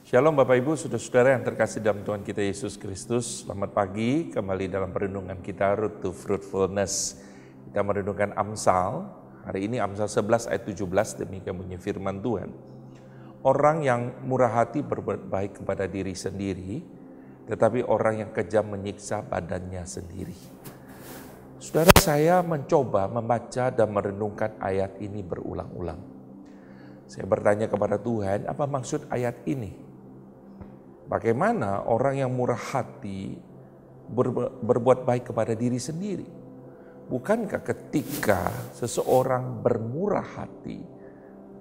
Shalom Bapak Ibu, saudara-saudara yang terkasih dalam Tuhan kita Yesus Kristus. Selamat pagi, kembali dalam perenungan kita Road to Fruitfulness. Kita merenungkan Amsal, hari ini Amsal 11 ayat 17, demikian bunyi firman Tuhan. Orang yang murah hati berbuat baik kepada diri sendiri, tetapi orang yang kejam menyiksa badannya sendiri. Saudara, saya mencoba membaca dan merenungkan ayat ini berulang-ulang. Saya bertanya kepada Tuhan, apa maksud ayat ini? Bagaimana orang yang murah hati berbuat baik kepada diri sendiri? Bukankah ketika seseorang bermurah hati,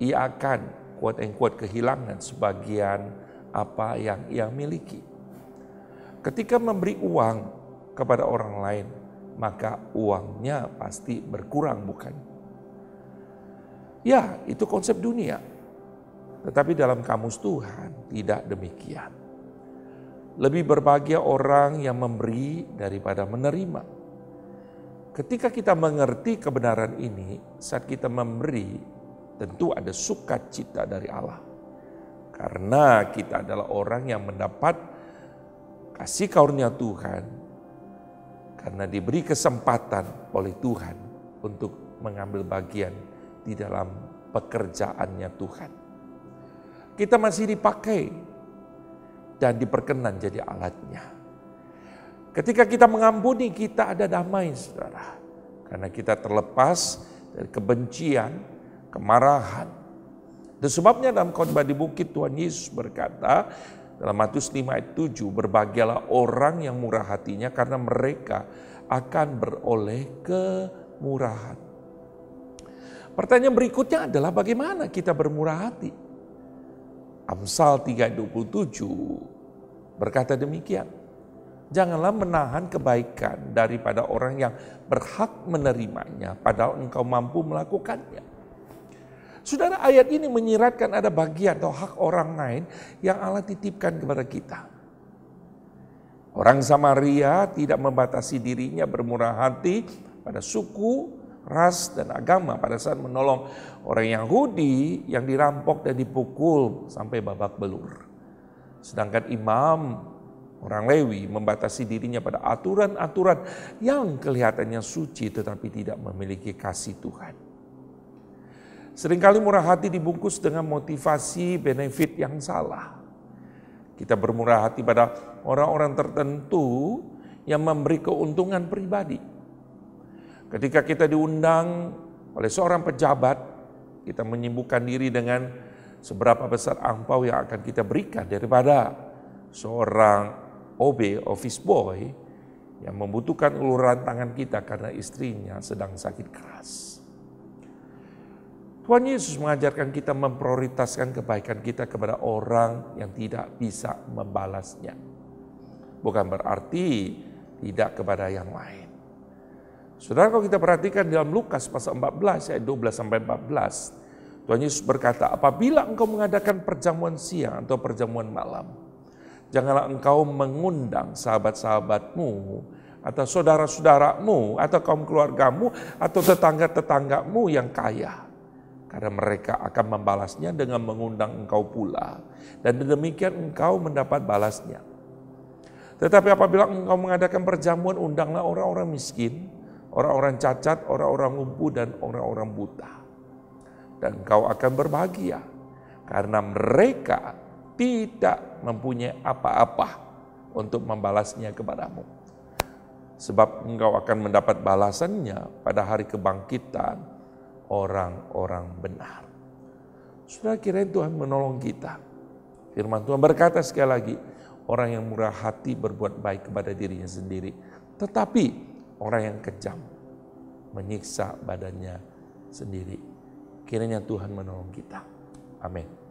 ia akan quote-unquote kehilangan sebagian apa yang ia miliki? Ketika memberi uang kepada orang lain, maka uangnya pasti berkurang, bukan? Ya, itu konsep dunia. Tetapi dalam kamus Tuhan tidak demikian. Lebih berbahagia orang yang memberi daripada menerima. Ketika kita mengerti kebenaran ini, saat kita memberi, tentu ada sukacita dari Allah. Karena kita adalah orang yang mendapat kasih karunia Tuhan, karena diberi kesempatan oleh Tuhan untuk mengambil bagian di dalam pekerjaannya Tuhan. Kita masih dipakai dan diperkenan jadi alatnya. Ketika kita mengampuni, kita ada damai, saudara. Karena kita terlepas dari kebencian, kemarahan. Dan sebabnya dalam khotbah di bukit Tuhan Yesus berkata, dalam Matius 5 ayat 7, berbahagialah orang yang murah hatinya karena mereka akan beroleh kemurahan. Pertanyaan berikutnya adalah bagaimana kita bermurah hati? Amsal 3:27 berkata demikian. Janganlah menahan kebaikan daripada orang yang berhak menerimanya, padahal engkau mampu melakukannya. Saudara, ayat ini menyiratkan ada bagian atau hak orang lain yang Allah titipkan kepada kita. Orang Samaria tidak membatasi dirinya bermurah hati pada suku, ras dan agama pada saat menolong orang Yahudi yang dirampok dan dipukul sampai babak belur. Sedangkan imam orang Lewi membatasi dirinya pada aturan-aturan yang kelihatannya suci tetapi tidak memiliki kasih Tuhan. Seringkali murah hati dibungkus dengan motivasi benefit yang salah. Kita bermurah hati pada orang-orang tertentu yang memberi keuntungan pribadi. Ketika kita diundang oleh seorang pejabat, kita menyibukkan diri dengan seberapa besar angpau yang akan kita berikan daripada seorang OB, office boy, yang membutuhkan uluran tangan kita karena istrinya sedang sakit keras. Tuhan Yesus mengajarkan kita memprioritaskan kebaikan kita kepada orang yang tidak bisa membalasnya. Bukan berarti tidak kepada yang lain. Saudara, kalau kita perhatikan dalam Lukas pasal 14 ayat 12-14, Tuhan Yesus berkata, apabila engkau mengadakan perjamuan siang atau perjamuan malam, janganlah engkau mengundang sahabat-sahabatmu atau saudara-saudaramu atau kaum keluargamu atau tetangga-tetanggamu yang kaya. Karena mereka akan membalasnya dengan mengundang engkau pula. Dan demikian engkau mendapat balasnya. Tetapi apabila engkau mengadakan perjamuan, undanglah orang-orang miskin, orang-orang cacat, orang-orang lumpuh, dan orang-orang buta. Dan engkau akan berbahagia, karena mereka tidak mempunyai apa-apa untuk membalasnya kepadamu. Sebab engkau akan mendapat balasannya pada hari kebangkitan orang-orang benar. Saudara, kiranya Tuhan menolong kita. Firman Tuhan berkata sekali lagi, orang yang murah hati berbuat baik kepada dirinya sendiri. Tetapi orang yang kejam menyiksa badannya sendiri. Kiranya Tuhan menolong kita. Amin.